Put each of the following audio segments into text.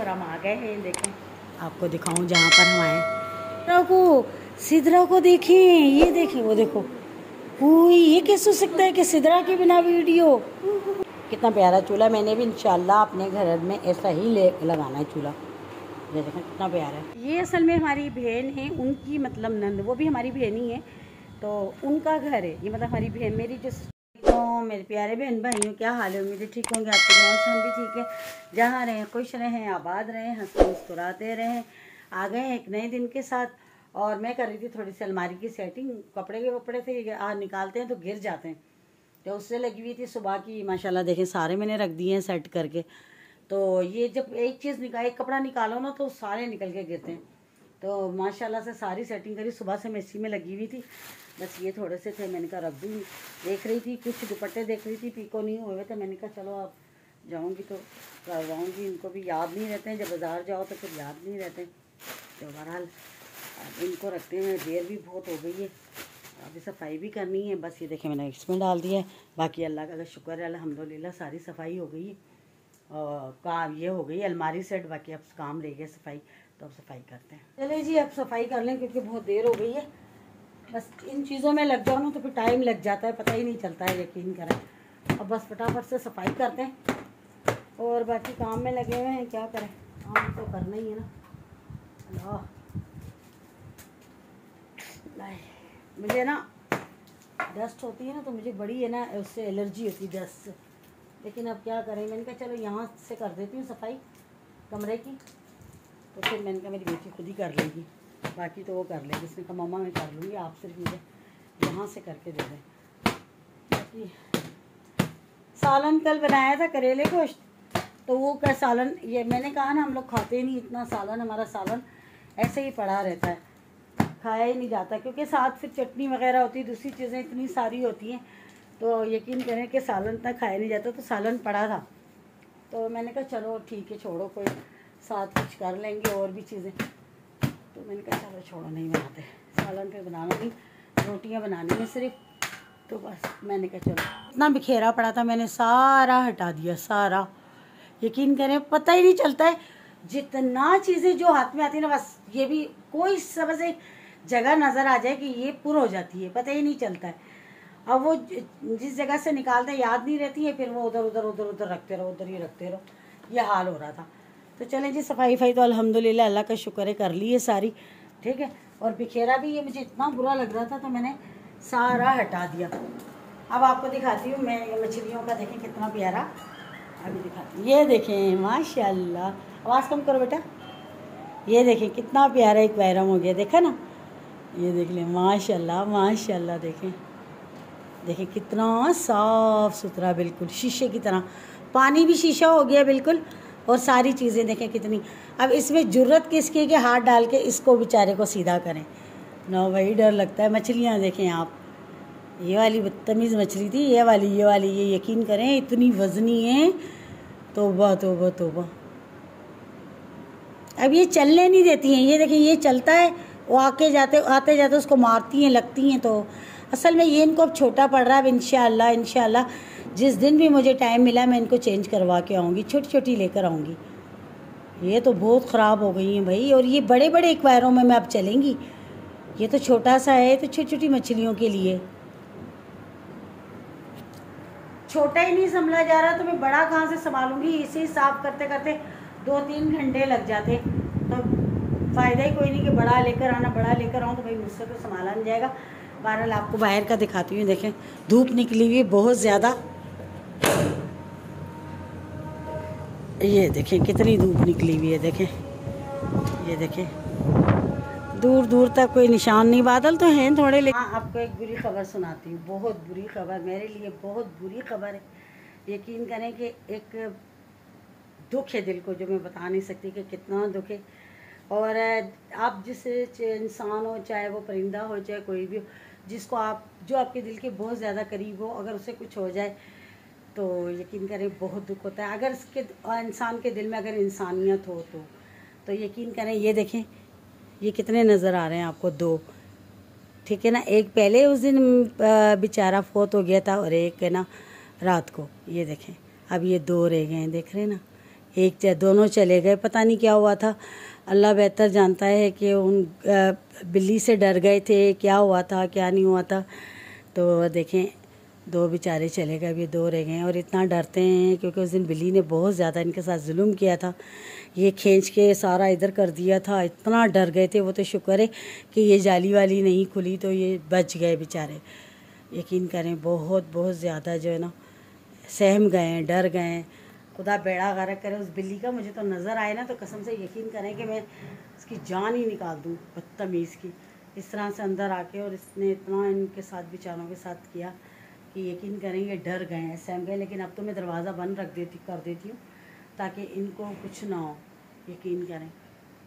और हम आ गए हैं। देखें, आपको दिखाऊं जहाँ पर हम आए। सिदरा को देखें, ये देखें, वो देखो। ये कैसे हो सकता है कि सिदरा के बिना वीडियो। कितना प्यारा चूल्हा। मैंने भी इंशाल्लाह अपने घर में ऐसा ही लगाना है चूल्हा। ये देखें कितना प्यारा है। ये असल में हमारी बहन है, उनकी मतलब नंद, वो भी हमारी बहन ही है, तो उनका घर है ये। मतलब हमारी बहन मेरी जो। तो मेरे प्यारे बहन भाइयों, क्या हाल है? उम्मीद ठीक होंगे आपके गाँव से, हम भी ठीक है। जहाँ रहें खुश रहें, आबाद रहें, हंसते मुस्कुराते रहें। आ गए हैं एक नए दिन के साथ। और मैं कर रही थी थोड़ी सी अलमारी की सेटिंग। कपड़े थे निकालते हैं तो गिर जाते हैं, तो उससे लगी हुई थी सुबह की। माशाल्लाह देखें सारे मैंने रख दिए हैं सेट करके। तो ये जब एक कपड़ा निकालो ना तो सारे निकल के गिरते हैं। तो माशाल्लाह से सारी सेटिंग करी। सुबह से मैं इसी में लगी हुई थी। बस ये थोड़े से थे, मैंने कहा रख दूँ। देख रही थी कुछ दुपट्टे, देख रही थी पिको नहीं हुए थे। मैंने कहा चलो अब जाऊँगी तो करवाऊँगी। इनको भी याद नहीं रहते हैं, जब बाज़ार जाओ तो फिर याद नहीं रहते। तो बहरहाल इनको रखते हैं, देर भी बहुत हो गई है, अभी सफाई भी करनी है। बस ये देखें मैंने इसमें डाल दिया है। बाकी अल्लाह का शुक्र है, अल्हम्दुलिल्लाह सारी सफाई हो गई है। काम ये हो गई अलमारी सेट, बाकी अब काम रह गया सफाई। तो अब सफाई करते हैं। चले जी, अब सफाई कर लें क्योंकि बहुत देर हो गई है। बस इन चीज़ों में लग जाओ ना तो फिर टाइम लग जाता है, पता ही नहीं चलता है, यकीन करें। अब बस फटाफट से सफाई करते हैं और बाकी काम में लगे हुए हैं। क्या करें, काम तो करना ही है ना। अल्लाह, मुझे ना डस्ट होती है ना, तो मुझे बड़ी है ना उससे एलर्जी होती है डस्ट से। लेकिन अब क्या करें, मैंने कहा चलो यहाँ से कर देती हूँ सफाई कमरे की। तो फिर मैंने कहा मेरी बेटी खुद ही कर लेगी, बाकी तो वो कर लेगी। इसने कहा मम्मा मैं कर लूँगी, आप सिर्फ मुझे यहाँ से करके दे दें। बाकी सालन कल बनाया था करेले गोश्त, तो वो क्या सालन, ये मैंने कहा ना हम लोग खाते नहीं इतना सालन। हमारा सालन ऐसे ही पड़ा रहता है, खाया ही नहीं जाता, क्योंकि साथ फिर चटनी वगैरह होती है, दूसरी चीज़ें इतनी सारी होती हैं। तो यकीन करें कि सालन तक खाया नहीं जाता, तो सालन पड़ा था। तो मैंने कहा चलो ठीक है, छोड़ो, कोई साथ कुछ कर लेंगे और भी चीज़ें। तो मैंने कहा चलो छोड़ो, नहीं बनाते सालन, पे बनाना नहीं, रोटियां बनानी है सिर्फ। तो बस मैंने कहा चलो, इतना बिखेरा पड़ा था मैंने सारा हटा दिया, सारा। यकीन करें पता ही नहीं चलता है, जितना चीज़ें जो हाथ में आती है ना, बस ये भी कोई सबसे एक जगह नज़र आ जाए कि ये पुर हो जाती है, पता ही नहीं चलता है। अब वो जिस जगह से निकालते याद नहीं रहती है, फिर वो उधर उधर उधर उधर रखते रहो, उधर ही रखते रहो, ये हाल हो रहा था। तो चलें जी, सफाई तो अल्हम्दुलिल्लाह अल्लाह का शुक्र है कर ली है सारी, ठीक है। और बिखेरा भी ये मुझे इतना बुरा लग रहा था, तो मैंने सारा हटा दिया। अब आपको दिखाती हूँ मैं मछलियों का, देखें कितना प्यारा। अभी दिखाती हूँ, ये देखें माशाल्लाह। आवाज़ कम करो बेटा। ये देखें कितना प्यारा एक्वेरियम हो गया, देखा ना, ये देख लें माशाल्लाह माशाल्लाह। देखें देखें कितना साफ़ सुथरा, बिल्कुल शीशे की तरह। पानी भी शीशा हो गया बिल्कुल, और सारी चीज़ें देखें कितनी। अब इसमें जुर्रत किसकी कि हाथ डाल के इसको बेचारे को सीधा करें ना, वही डर लगता है। मछलियाँ देखें आप, ये वाली बदतमीज़ मछली थी, ये वाली ये यकीन करें इतनी वज़नी है, तौबा तौबा तौबा। अब ये चलने नहीं देती हैं, ये देखें ये चलता है, वो आते जाते उसको मारती हैं, लगती हैं। तो असल में ये इनको अब छोटा पड़ रहा है। अब इंशाल्लाह जिस दिन भी मुझे टाइम मिला मैं इनको चेंज करवा के आऊँगी, छोटी छोटी लेकर आऊँगी। ये तो बहुत ख़राब हो गई हैं भाई, और ये बड़े बड़े एक्वेरियम में अब चलेंगी। ये तो छोटा सा है, तो छोटी छोटी मछलियों के लिए छोटा ही नहीं संभला जा रहा, तो मैं बड़ा कहाँ से संभालूंगी। इसे साफ़ करते करते 2-3 घंटे लग जाते, तो फ़ायदा ही कोई नहीं कि बड़ा लेकर आऊँ, तो भाई मुझसे तो संभाला नहीं जाएगा। बहरहाल आपको बाहर का दिखाती हूँ। देखें धूप निकली हुई है बहुत ज़्यादा, ये देखें कितनी धूप निकली हुई है। देखें ये देखें दूर दूर तक कोई निशान नहीं। बादल तो हैं थोड़े, लेकिन हाँ, आपको एक बुरी खबर सुनाती हूँ, बहुत बुरी खबर, मेरे लिए बहुत बुरी खबर है। यकीन करें कि एक दुख है दिल को, जो मैं बता नहीं सकती कि कितना दुख है। और आप जिस इंसान हो, चाहे वो परिंदा हो, चाहे कोई भी हो, जिसको आप, जो आपके दिल के बहुत ज़्यादा करीब हो, अगर उसे कुछ हो जाए तो यकीन करें बहुत दुख होता है। अगर इसके इंसान के दिल में अगर इंसानियत हो तो यकीन करें। ये देखें ये कितने नज़र आ रहे हैं आपको, 2, ठीक है ना। एक पहले उस दिन बेचारा फोत हो गया था, और एक है ना रात को। ये देखें अब ये 2 रह गए हैं, देख रहे हैं ना दोनों चले गए, पता नहीं क्या हुआ था, अल्लाह बेहतर जानता है कि उन बिल्ली से डर गए थे, क्या हुआ था क्या नहीं हुआ था। तो देखें 2 बेचारे चले गए, अभी 2 रह गए और इतना डरते हैं क्योंकि उस दिन बिल्ली ने बहुत ज़्यादा इनके साथ जुल्म किया था, ये खींच के सारा इधर कर दिया था, इतना डर गए थे वो। तो शुक्र है कि ये जाली वाली नहीं खुली तो ये बच गए बेचारे। यकीन करें बहुत बहुत ज़्यादा जो है ना सहम गए हैं, डर गए हैं। खुदा बेड़ा गर्क करे उस बिल्ली का। मुझे तो नज़र आए ना तो कसम से यकीन करें कि मैं उसकी जान ही निकाल दूँ, बदतमीज़ की। इस तरह से अंदर आके और इसने इतना इनके साथ बेचारों के साथ किया कि यकीन करें ये डर गए हैं, सहम गए। लेकिन अब तो मैं दरवाज़ा बंद कर देती हूँ ताकि इनको कुछ ना हो। यकीन करें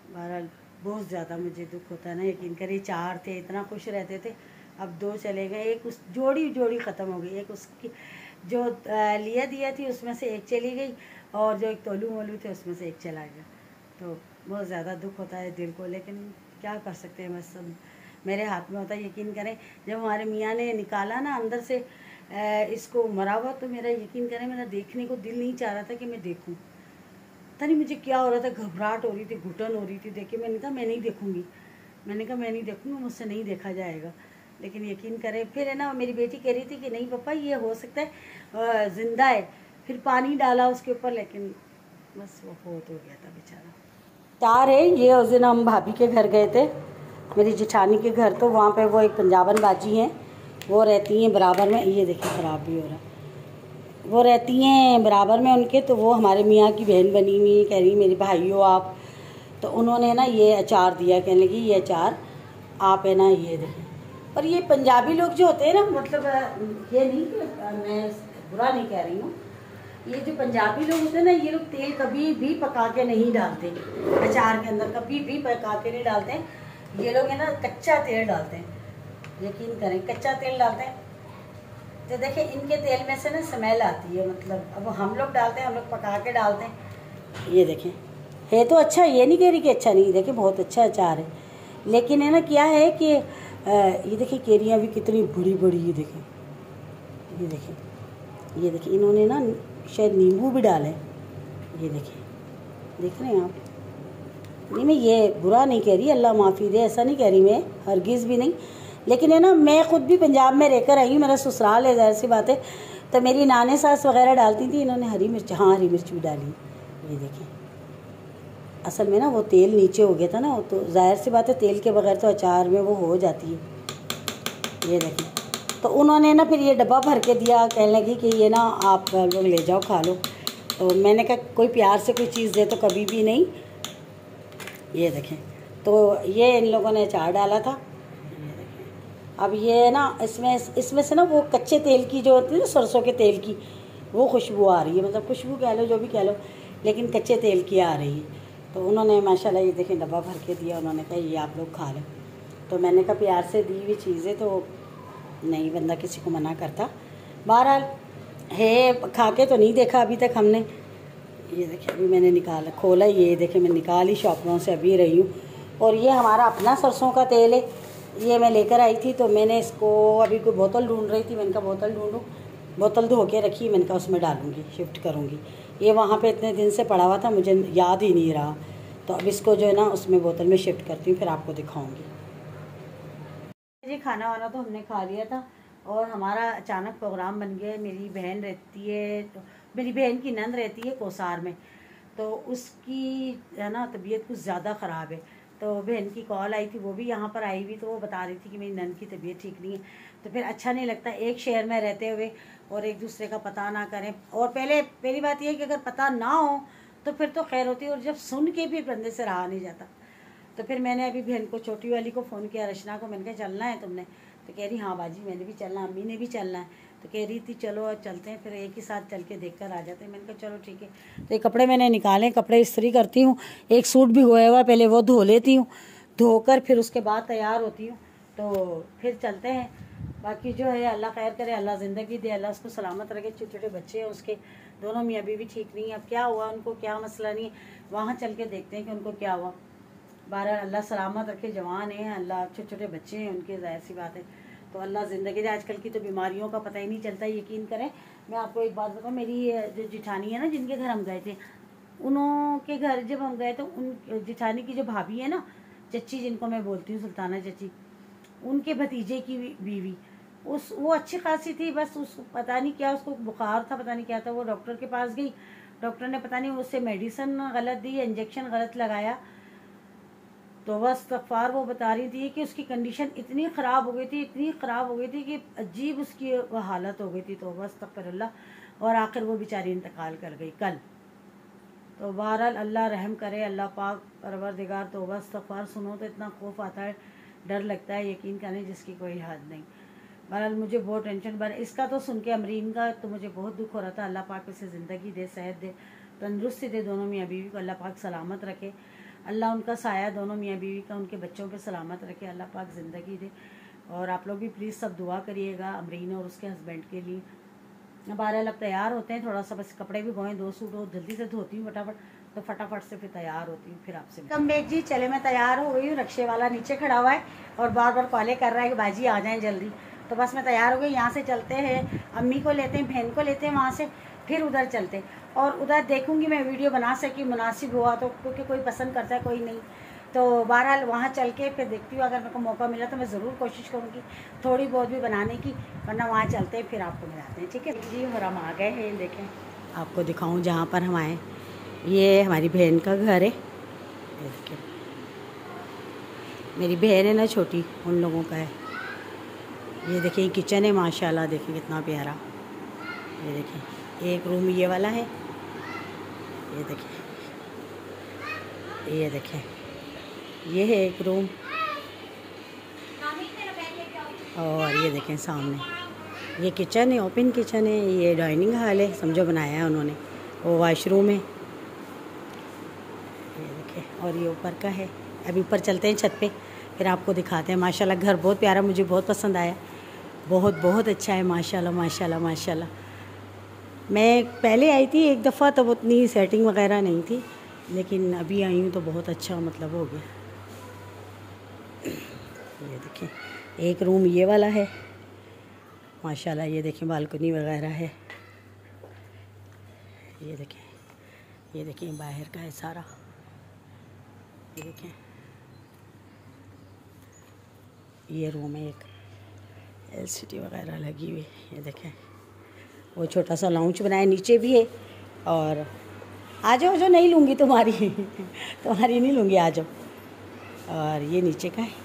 बहरहाल बहुत ज़्यादा मुझे दुख होता है ना। यकीन करें 4 थे, इतना खुश रहते थे, अब 2 चले गए। एक उस जोड़ी ख़त्म हो गई, एक उसकी जो लिया दिया थी उसमें से एक चली गई और जो एक तोलू मोलू थे उसमें से एक चला गया। तो बहुत ज़्यादा दुख होता है दिल को, लेकिन क्या कर सकते हैं, बस सब मेरे हाथ में होता है। यकीन करें जब हमारे मियाँ ने निकाला ना अंदर से इसको मरा हुआ, तो मेरा यकीन करें मेरा देखने को दिल नहीं चाह रहा था कि मैं देखूं। पता नहीं मुझे क्या हो रहा था, घबराहट हो रही थी, घुटन हो रही थी देख के। मैंने कहा मैं नहीं देखूंगी, मैंने कहा मैं नहीं देखूंगी, मुझसे नहीं देखा जाएगा। लेकिन यकीन करें फिर है ना मेरी बेटी कह रही थी कि नहीं पापा ये हो सकता है ज़िंदा है। फिर पानी डाला उसके ऊपर, लेकिन बस वो फोत हो गया था बेचारा। 4 है ये। उस दिन हम भाभी के घर गए थे, मेरी जेठानी के घर, तो वहाँ पे वो एक पंजाबन बाजी हैं, वो रहती हैं बराबर में। ये देखिए ख़राब भी हो रहा है। वो रहती हैं बराबर में उनके, तो वो हमारे मियाँ की बहन बनी हुई, कह रही मेरी भाई हो आप। तो उन्होंने ना ये अचार दिया, कहने लगी ये अचार आप है ना ये देखें। और ये पंजाबी लोग जो होते हैं ना, मतलब ये नहीं कि मैं बुरा नहीं कह रही हूँ, ये जो पंजाबी लोग होते हैं ना, ये लोग तेल कभी भी पका के नहीं डालते अचार के अंदर, कभी भी पका के नहीं डालते। ये लोग है ना कच्चा तेल डालते हैं, यकीन करें कच्चा तेल डालते हैं। तो देखिए इनके तेल में से ना स्मेल आती है, मतलब अब हम लोग डालते हैं, हम लोग पका के डालते हैं। ये देखें है तो अच्छा, ये नहीं कह रही कि अच्छा नहीं, देखिए बहुत अच्छा अचार है। लेकिन है ना क्या है कि ये देखिए केरियाँ भी कितनी बड़ी बड़ी, ये देखें, ये देखें, ये देखिए इन्होंने ना शायद नींबू भी डाले। ये देखें, देख रहे हैं आप। नहीं मैं ये बुरा नहीं कह रही, अल्लाह माफ़ी दे, ऐसा नहीं कह रही मैं, हरगिज़ भी नहीं। लेकिन है ना मैं ख़ुद भी पंजाब में रहकर आई हूँ, मेरा ससुराल है, ज़ाहिर सी बात है। तो मेरी नाने सास वगैरह डालती थी, इन्होंने हरी मिर्च, हाँ हरी मिर्च भी डाली। ये देखें असल में ना वो तेल नीचे हो गया था ना, तो ज़ाहिर सी बात है तेल के बगैर तो अचार में वो हो जाती है। ये देखें, तो उन्होंने ना फिर ये डब्बा भर के दिया, कहने लगी कि ये ना आप लोग ले जाओ खा लो। तो मैंने कहा कोई प्यार से कोई चीज़ दे तो कभी भी नहीं। ये देखें, तो ये इन लोगों ने अचार डाला था। ये देखें, अब ये ना इसमें से ना वो कच्चे तेल की जो होती है ना, सरसों के तेल की वो खुशबू आ रही है, मतलब खुशबू कह लो जो भी कह लो, लेकिन कच्चे तेल की आ रही है। तो उन्होंने माशाल्लाह ये देखें डब्बा भर के दिया, उन्होंने कहा ये आप लोग खा लें। तो मैंने कहा प्यार से दी हुई चीज़ें तो नहीं बंदा किसी को मना करता। बहरहाल है, खा के तो नहीं देखा अभी तक हमने। ये देखिए अभी मैंने निकाला खोला, ये देखिए मैं निकाल ही शॉपरों से अभी रही हूँ। और ये हमारा अपना सरसों का तेल है, ये मैं लेकर आई थी। तो मैंने इसको अभी कोई बोतल ढूंढ रही थी, मैंने कहा बोतल ढूंढूँ, बोतल धो के रखी, मैंने कहा उसमें डालूँगी, शिफ्ट करूँगी। ये वहाँ पे इतने दिन से पड़ा हुआ था, मुझे याद ही नहीं रहा। तो अब इसको जो है ना उसमें बोतल में शिफ्ट करती हूँ, फिर आपको दिखाऊँगी। जी खाना वाना तो हमने खा लिया था और हमारा अचानक प्रोग्राम बन गया। मेरी बहन रहती है, तो मेरी बहन की नंद रहती है कोसार में, तो उसकी है ना तबीयत कुछ ज़्यादा ख़राब है। तो बहन की कॉल आई थी, वो भी यहाँ पर आई हुई, तो वो बता रही थी कि मेरी नंद की तबीयत ठीक नहीं है। तो फिर अच्छा नहीं लगता एक शहर में रहते हुए और एक दूसरे का पता ना करें। और पहली बात यह है कि अगर पता ना हो तो फिर तो खैर होती है, और जब सुन के भी बंदे से रहा नहीं जाता। तो फिर मैंने अभी बहन को, छोटी वाली को फ़ोन किया, रचना को, मैंने कहा चलना है तुमने? तो कह रही हाँ बाजी मैंने भी चलना, अम्मी ने भी चलना है। तो कह रही थी चलो अब चलते हैं, फिर एक ही साथ चल के देख कर आ जाते हैं। मैंने कहा चलो ठीक है। तो ये कपड़े मैंने निकाले, कपड़े इस्त्री करती हूँ, एक सूट भी गोया हुआ पहले वो धो लेती हूँ, धोकर फिर उसके बाद तैयार होती हूँ, तो फिर चलते हैं। बाकी जो है अल्लाह खैर करे, अल्लाह ज़िंदगी दे, अल्लाह उसको सलामत रखे। छोटे छोटे बच्चे हैं उसके, दोनों मियाँ बीवी ठीक नहीं है। अब क्या हुआ उनको, क्या मसला नहीं है, वहाँ चल के देखते हैं कि उनको क्या हुआ। बारह अल्लाह सलामत रखे, जवान हैं, अल्लाह छोटे छोटे बच्चे हैं उनके, ज़ाहिर सी बात है। तो अल्लाह ज़िंदगी दे। आजकल की तो बीमारियों का पता ही नहीं चलता, यकीन करें। मैं आपको एक बात बताऊँ, मेरी जो जिठानी है ना जिनके घर हम गए थे, उनके घर जब हम गए तो उन जेठानी की जो भाभी है ना, चच्ची जिनको मैं बोलती हूँ, सुल्ताना चच्ची, उनके भतीजे की बीवी, वो अच्छी खासी थी, बस उसको पता नहीं क्या, उसको बुखार था, पता नहीं क्या था। वो डॉक्टर के पास गई, डॉक्टर ने पता नहीं उससे मेडिसिन गलत दी, इंजेक्शन गलत लगाया। तो बस इस्तग़फ़ार, वो बता रही थी कि उसकी कंडीशन इतनी ख़राब हो गई थी, इतनी ख़राब हो गई थी कि अजीब उसकी हालत हो गई थी। तो बस अस्तग़फ़िरुल्लाह, और आखिर वो बेचारी इंतकाल कर गई कल। तो बहरहाल अल्लाह रहम करे, अल्लाह पाक परवरदिगार। तो बस इस्तग़फ़ार सुनो तो इतना खौफ आता है, डर लगता है, यकीन करें जिसकी कोई हद नहीं। बहरहाल मुझे बहुत टेंशन बना इसका तो सुन के, अमरीन का, तो मुझे बहुत दुख हो रहा था। अल्लाह पाक उसे ज़िंदगी दे, सेहत दे, तंदुरुस्ती दे, दोनों मियाँ बीवी को अल्लाह पाक सलामत रखे। अल्लाह उनका साया दोनों मियाँ बीवी का, उनके बच्चों पे सलामत रखे, अल्लाह पाक ज़िंदगी दे। और आप लोग भी प्लीज़ सब दुआ करिएगा अमरीन और उसके हस्बैंड के लिए। बहरहाल अब तैयार होते हैं, थोड़ा सा बस कपड़े भी धोएं, 2 सूट हो, जल्दी से धोती हूँ फटाफट, तो फटाफट से फिर तैयार होती हूँ, फिर आपसे कम बेग जी। चले मैं तैयार हो गई हूँ, रक्शे वाला नीचे खड़ा हुआ है और बार बार कॉलें कर रहा है कि बाजी आ जाएँ जल्दी। तो बस मैं तैयार हो गई, यहाँ से चलते हैं, अम्मी को लेते हैं, बहन को लेते हैं वहाँ से, फिर उधर चलते हैं। और उधर देखूँगी मैं वीडियो बना सकी, मुनासिब हुआ तो, क्योंकि कोई पसंद करता है कोई नहीं। तो बहरहाल वहाँ चल के फिर देखती हूँ, अगर मेरे को मौका मिला तो मैं ज़रूर कोशिश करूँगी थोड़ी बहुत भी बनाने की, वरना वहाँ चलते हैं, फिर आपको मिलाते हैं, ठीक है जी। और हम आ गए हैं, देखें आपको दिखाऊँ जहाँ पर हम आए, ये हमारी बहन का घर है। देखिए मेरी बहन है ना छोटी, उन लोगों का है। ये देखिए किचन है, माशाल्लाह, देखिए कितना प्यारा। ये देखिए एक रूम ये वाला है, ये देखिए, ये देखिए ये है एक रूम, और ये देखें सामने ये किचन है, ओपन किचन है। ये डाइनिंग हॉल है, समझो बनाया है उन्होंने, वो वॉशरूम है, ये देखिए। और ये ऊपर का है। अभी ऊपर चलते हैं छत पे, फिर आपको दिखाते हैं। माशाल्लाह घर बहुत प्यारा, मुझे बहुत पसंद आया, बहुत बहुत अच्छा है, माशाल्लाह माशाल्लाह माशाल्लाह। मैं पहले आई थी एक दफ़ा, तब उतनी सेटिंग वगैरह नहीं थी, लेकिन अभी आई हूँ तो बहुत अच्छा मतलब हो गया। ये देखिए एक रूम ये वाला है, माशाल्लाह। ये देखिए बालकनी वगैरह है, ये देखिए, ये देखिए बाहर का है सारा, ये देखें। ये रूम है, एक एलसीडी वगैरह लगी हुई, ये देखें। वो छोटा सा लाउंज बनाया, नीचे भी है। और आ जाओ, जो नहीं लूँगी तुम्हारी तुम्हारी नहीं लूँगी, आ जाओ। और ये नीचे का है,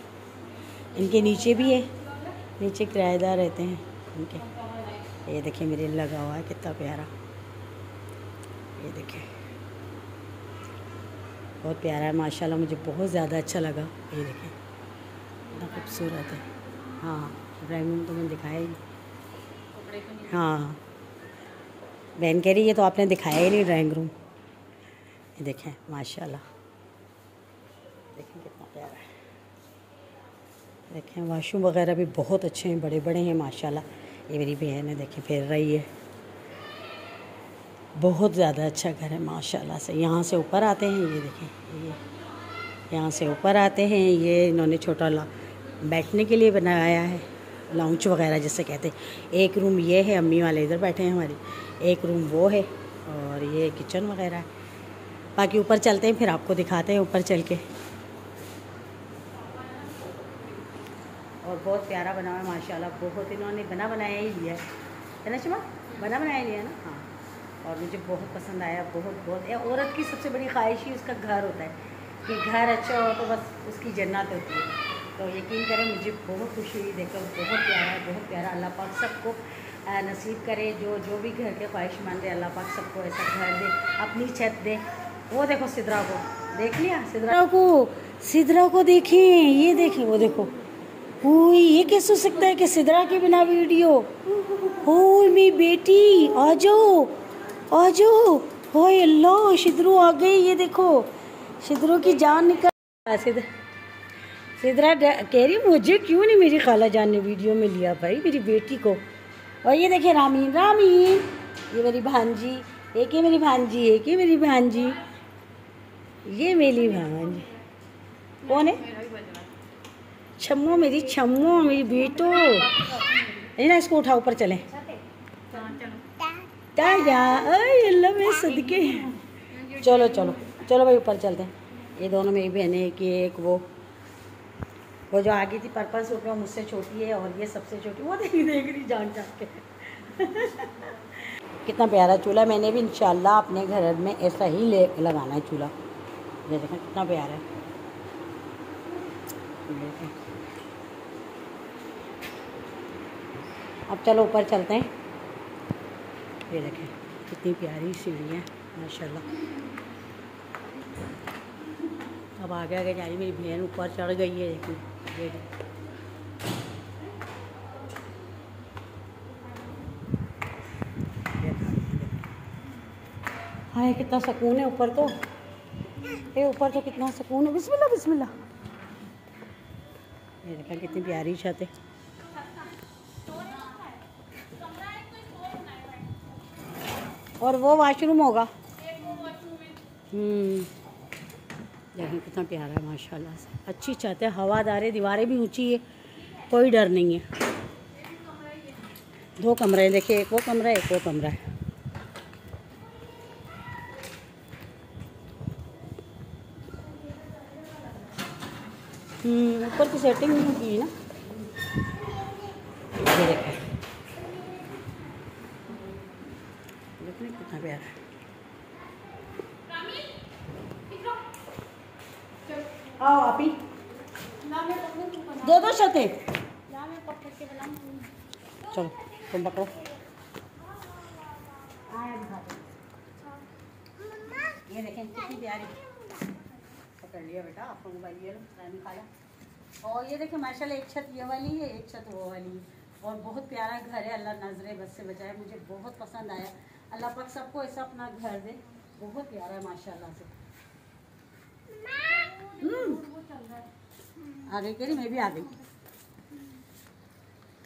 इनके नीचे भी है, नीचे किराएदार रहते हैं इनके। ये देखिए मेरे लगा हुआ है, कितना प्यारा, ये देखिए बहुत प्यारा है माशाल्लाह, मुझे बहुत ज़्यादा अच्छा लगा। ये देखिए कितना खूबसूरत है। हाँ ड्राइंग रूम तो मैंने दिखाया ही, हाँ बहन कह रही है तो आपने दिखाया ही नहीं ड्राइंग रूम। ये देखें माशाल्लाह, देखें कितना प्यारा है। देखें वाशरूम वगैरह भी बहुत अच्छे हैं, बड़े बड़े हैं माशाल्लाह। ये मेरी बहन है, देखें फिर रही है, बहुत ज़्यादा अच्छा घर है माशाल्लाह से। यहाँ से ऊपर आते हैं, ये देखें, ये यहाँ से ऊपर आते हैं। ये इन्होंने छोटा बैठने के लिए बनाया है, लाउंज वगैरह जिसे कहते हैं। एक रूम ये है, अम्मी वाले इधर बैठे हैं हमारी, एक रूम वो है, और ये किचन वगैरह है। बाकी ऊपर चलते हैं, फिर आपको दिखाते हैं ऊपर चल के। और बहुत प्यारा बना हुआ है माशाल्लाह, बहुत इन्होंने बना बनाया ही लिया है ना शुमा, बना बनाया लिया ना। हाँ और मुझे बहुत पसंद आया, बहुत बहुत। औरत की सबसे बड़ी ख्वाहिश ही उसका घर होता है, कि घर अच्छा हो तो बस उसकी जन्नत होती है। तो यकीन करें मुझे बहुत खुशी हुई देखकर, बहुत प्यारा है, बहुत प्यारा। अल्लाह पाक सबको नसीब करे, जो भी घर के ख्वाहिशमंद है, अल्लाह पाक सबको ऐसा घर दे, अपनी छत दे। वो देखो सिदरा को देख लिया, सिदरा को देखें, ये देखें, वो देखो। हुई ये कैसे हो सकता है कि सिदरा के बिना वीडियो हो। मेरी बेटी आ जाओ, आ जाओ। हाय अल्लाह, शिद्रू आ गई, ये देखो शिद्रू की जान निकल। सिदरा कह रही मुझे क्यों नहीं मेरी खाला जान ने वीडियो में लिया भाई, मेरी बेटी को। और ये देखिए रामीन, रामीन ये मेरी भांजी, एक ही मेरी भांजी, एक ही मेरी भांजी, ये मेरी भांजी। कौन है? छम्मो, मेरी छम्मो, मेरी बेटो। ना इसको उठा, ऊपर चले। अल्लाह में सदके, चलो चलो चलो भाई ऊपर चलते हैं। ये दोनों मेरी बहनें, एक ये एक वो जो आगे थी पर्पल सूट में, वो मुझसे छोटी है, और ये सबसे छोटी, वो देख रही जान जान के। कितना प्यारा चूल्हा, मैंने भी इंशाल्लाह अपने घर में ऐसा ही लगाना है चूल्हा। ये देखें कितना प्यारा है। अब चलो ऊपर चलते हैं। ये देखें कितनी प्यारी सीढ़ी है माशाल्लाह। अब आगे आगे जा रही मेरी बहन, ऊपर चढ़ गई है। देखिए ये हाय कितना सुकून है ऊपर तो। ये ऊपर तो कितना सुकून है। बिस्मिल्लाह बिस्मिल्लाह। ये देखा कितनी प्यारी छत है। और वो वॉशरूम होगा। देखें कितना प्यारा है माशाल्लाह से। अच्छी छत है, हवादार है, दीवारें भी ऊंची है, कोई डर नहीं है। 2 कमरे हैं। देखिए एक वो कमरा है, एक वो कमरा है। ऊपर की सेटिंग नहीं की ना। ये देखें कितना प्यारा है। आओ आप ही 2 छतें। चलो तुम पकड़ो। ये देखें कितनी प्यारी। पकड़ लिया बेटा, आपको मोबाइल ये लो, रानी खा लो। और ये देखें माशाल्लाह, एक छत ये वाली है, एक छत वो वाली है, और बहुत प्यारा घर है। अल्लाह नजरे बस से बचाए, मुझे बहुत पसंद आया। अल्लाह पाक सबको ऐसा अपना घर दे, बहुत प्यारा है माशाल्लाह से। आ गई करी, मैं भी आ गई।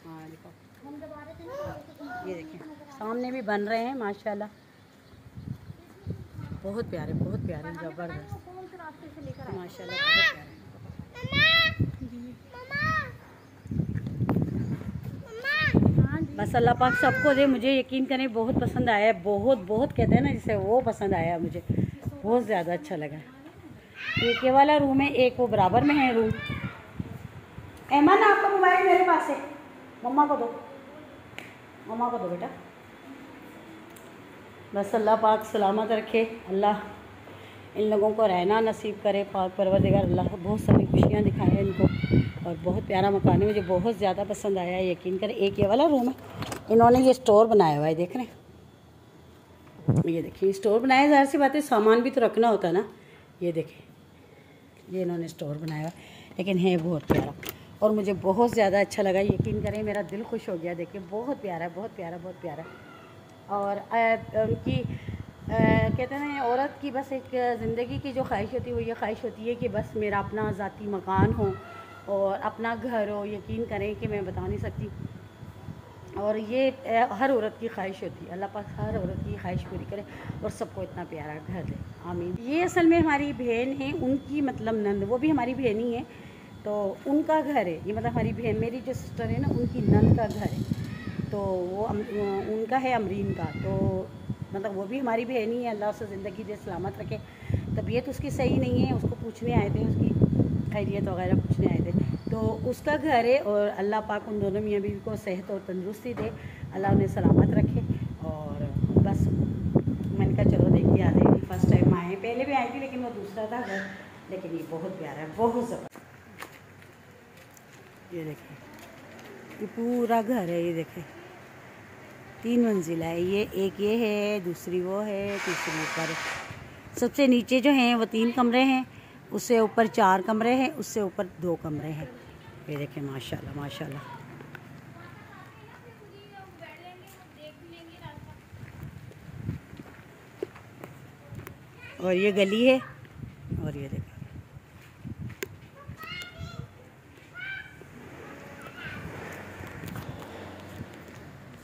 हाँ देखो, ये देखें सामने भी बन रहे हैं माशाल्लाह। बहुत प्यारे ज़बरदस्त माशाल्लाह, बहुत प्यारे। बस अल्लाह पाक सबको दे। मुझे यकीन करें बहुत पसंद आया है, बहुत कहते हैं ना जिसे, वो पसंद आया मुझे, बहुत ज़्यादा अच्छा लगा। एक ये वाला रूम है, एक वो बराबर में है रूम। एमन आपका मोबाइल मेरे पास है, मम्मा को दो, मम्मा को दो बेटा। बस अल्लाह पाक सलामत रखे, अल्लाह इन लोगों को रहना नसीब करे, पाक परवरदिगार अल्लाह बहुत सारी खुशियाँ दिखाए इनको। और बहुत प्यारा मकान है, मुझे बहुत ज़्यादा पसंद आया है, यकीन करें। एक ये वाला रूम है, इन्होंने ये स्टोर बनाया हुआ है, देख रहे हैं। ये देखिए स्टोर बनाया, ज़ाहिर सी बात है सामान भी तो रखना होता है ना। ये देखें ये इन्होंने स्टोर बनाया हुआ है, लेकिन है बहुत प्यारा, और मुझे बहुत ज़्यादा अच्छा लगा। यकीन करें मेरा दिल खुश हो गया देखिए, बहुत प्यारा है, बहुत प्यारा। और उनकी कहते हैं औरत की बस एक ज़िंदगी की जो ख्वाहिश होती है, वो ये ख्वाहिश होती है कि बस मेरा अपना ज़ाती मकान हो और अपना घर हो। यकीन करें कि मैं बता नहीं सकती, और ये हर औरत की ख्वाहिश होती है। अल्लाह पाक हर औरत की ख्वाहिश पूरी करे और सबको इतना प्यारा घर दे, आमीन। ये असल में हमारी बहन है, उनकी मतलब नंद, वो भी हमारी बहन ही है, तो उनका घर है ये। मतलब हमारी बहन, मेरी जो सिस्टर है ना, उनकी नंद का घर है, तो वो उनका है अमरीन का। तो मतलब वो भी हमारी बहन ही है, अल्लाह उसे ज़िंदगी दे, सलामत रखे। तबीयत उसकी सही नहीं है, उसको पूछने आए थे, उसकी खैरियत वगैरह पूछने आए थे, तो उसका घर है। और अल्लाह पाक उन दोनों मियाँ बीवी को सेहत और तंदुरुस्ती दे, अल्लाह उन्हें सलामत रखे। और बस मैंने कहा चलो देख के आते हैं, फर्स्ट टाइम आए, पहले भी आई थी लेकिन वो दूसरा था घर, लेकिन ये बहुत प्यारा है, बहुत ज़बरदस्त। ये देखिए ये पूरा घर है, ये देखें 3 मंजिला है। ये एक ये है, दूसरी वो है, तीसरी ऊपर है। सबसे नीचे जो हैं वो 3 कमरे हैं, उससे ऊपर 4 कमरे हैं, उससे ऊपर 2 कमरे हैं। ये देखें माशाल्लाह माशाल्लाह। और ये गली है, और ये देखें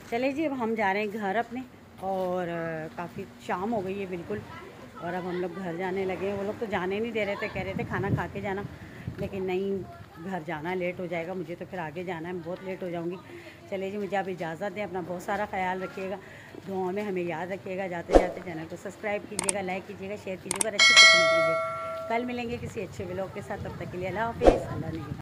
चले जी, अब हम जा रहे हैं घर अपने, और काफ़ी शाम हो गई है बिल्कुल, और अब हम लोग घर जाने लगे हैं। वो लोग तो जाने नहीं दे रहे थे, कह रहे थे खाना खा के जाना, लेकिन नहीं, घर जाना लेट हो जाएगा मुझे, तो फिर आगे जाना है, मैं बहुत लेट हो जाऊँगी। चलिए जी, मुझे आप इजाज़त दें, अपना बहुत सारा ख्याल रखिएगा, दुआओं में हमें याद रखिएगा। जाते जाते चैनल को सब्सक्राइब कीजिएगा, लाइक कीजिएगा, शेयर कीजिएगा और अच्छे से कमेंट कीजिएगा। कल मिलेंगे किसी अच्छे व्लॉग के साथ, तब तक के लिए अल्लाह हाफ़िज़। अल्लाह ने